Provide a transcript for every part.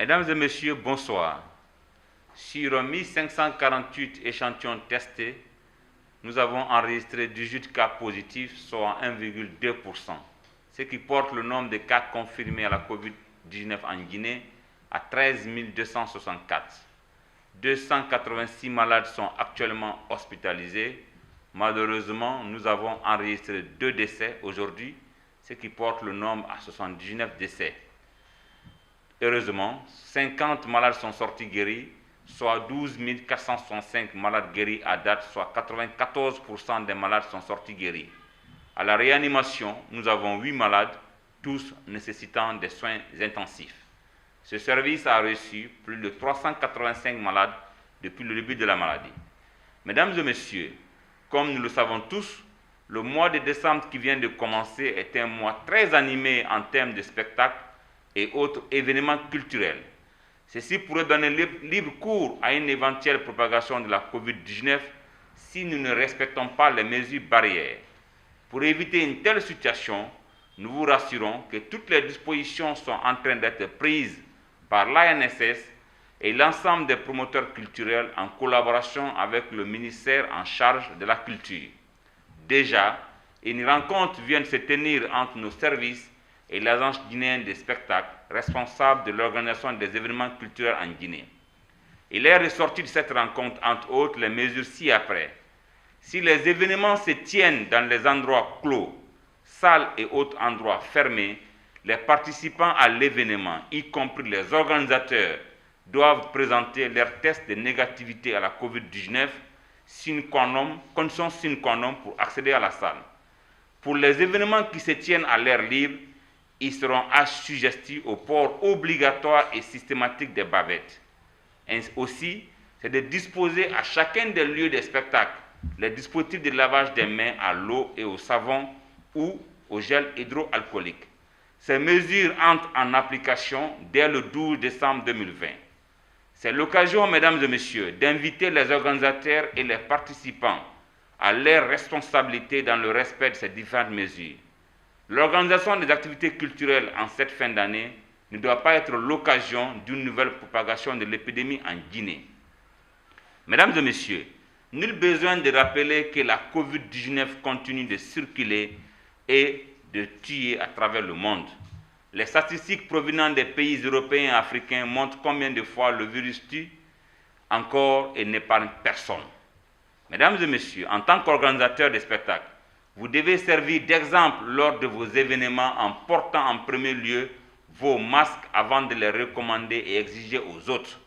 Mesdames et messieurs, bonsoir. Sur 1548 échantillons testés, nous avons enregistré 18 cas positifs, soit 1,2%, ce qui porte le nombre de cas confirmés à la COVID-19 en Guinée à 13 264. 286 malades sont actuellement hospitalisés. Malheureusement, nous avons enregistré 2 décès aujourd'hui, ce qui porte le nombre à 79 décès. Heureusement, 50 malades sont sortis guéris, soit 12 465 malades guéris à date, soit 94% des malades sont sortis guéris. À la réanimation, nous avons 8 malades, tous nécessitant des soins intensifs. Ce service a reçu plus de 385 malades depuis le début de la maladie. Mesdames et messieurs, comme nous le savons tous, le mois de décembre qui vient de commencer est un mois très animé en termes de spectacles et autres événements culturels. Ceci pourrait donner libre cours à une éventuelle propagation de la COVID-19 si nous ne respectons pas les mesures barrières. Pour éviter une telle situation, nous vous rassurons que toutes les dispositions sont en train d'être prises par l'ANSS et l'ensemble des promoteurs culturels en collaboration avec le ministère en charge de la culture. Déjà, une rencontre vient de se tenir entre nos services et l'Agence guinéenne des spectacles, responsable de l'organisation des événements culturels en Guinée. Il est ressorti de cette rencontre, entre autres, les mesures ci-après. Si les événements se tiennent dans les endroits clos, salles et autres endroits fermés, les participants à l'événement, y compris les organisateurs, doivent présenter leur test de négativité à la COVID-19, condition sine qua non pour accéder à la salle. Pour les événements qui se tiennent à l'air libre, ils seront assujettis au port obligatoire et systématique des bavettes. Aussi, c'est de disposer à chacun des lieux des spectacles les dispositifs de lavage des mains à l'eau et au savon ou au gel hydroalcoolique. Ces mesures entrent en application dès le 12 décembre 2020. C'est l'occasion, mesdames et messieurs, d'inviter les organisateurs et les participants à leur responsabilité dans le respect de ces différentes mesures. L'organisation des activités culturelles en cette fin d'année ne doit pas être l'occasion d'une nouvelle propagation de l'épidémie en Guinée. Mesdames et messieurs, nul besoin de rappeler que la COVID-19 continue de circuler et de tuer à travers le monde. Les statistiques provenant des pays européens et africains montrent combien de fois le virus tue encore et n'épargne personne. Mesdames et messieurs, en tant qu'organisateurs des spectacles, vous devez servir d'exemple lors de vos événements en portant en premier lieu vos masques avant de les recommander et exiger aux autres.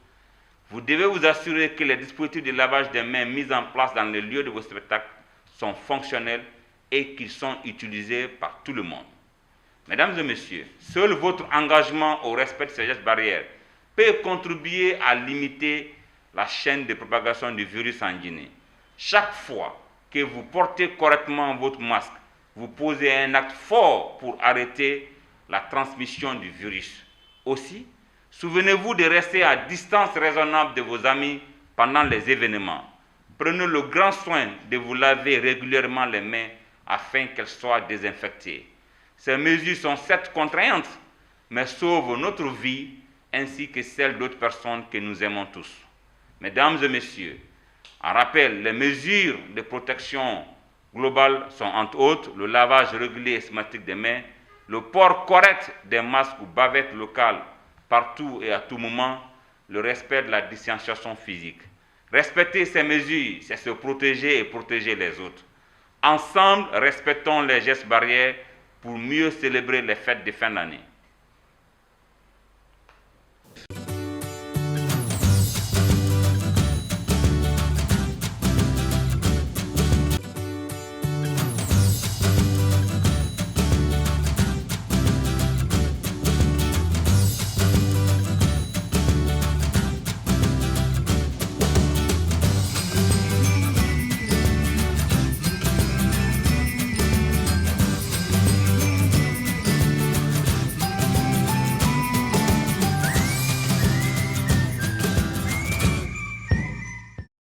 Vous devez vous assurer que les dispositifs de lavage des mains mis en place dans les lieux de vos spectacles sont fonctionnels et qu'ils sont utilisés par tout le monde. Mesdames et messieurs, seul votre engagement au respect de ces gestes barrières peut contribuer à limiter la chaîne de propagation du virus en Guinée. Chaque fois que vous portez correctement votre masque, vous posez un acte fort pour arrêter la transmission du virus. Aussi, souvenez-vous de rester à distance raisonnable de vos amis pendant les événements. Prenez le grand soin de vous laver régulièrement les mains afin qu'elles soient désinfectées. Ces mesures sont certes contraignantes, mais sauvent notre vie ainsi que celle d'autres personnes que nous aimons tous. Mesdames et messieurs, en rappel, les mesures de protection globale sont entre autres le lavage régulier et systématique des mains, le port correct des masques ou bavettes locales partout et à tout moment, le respect de la distanciation physique. Respecter ces mesures, c'est se protéger et protéger les autres. Ensemble, respectons les gestes barrières pour mieux célébrer les fêtes de fin d'année.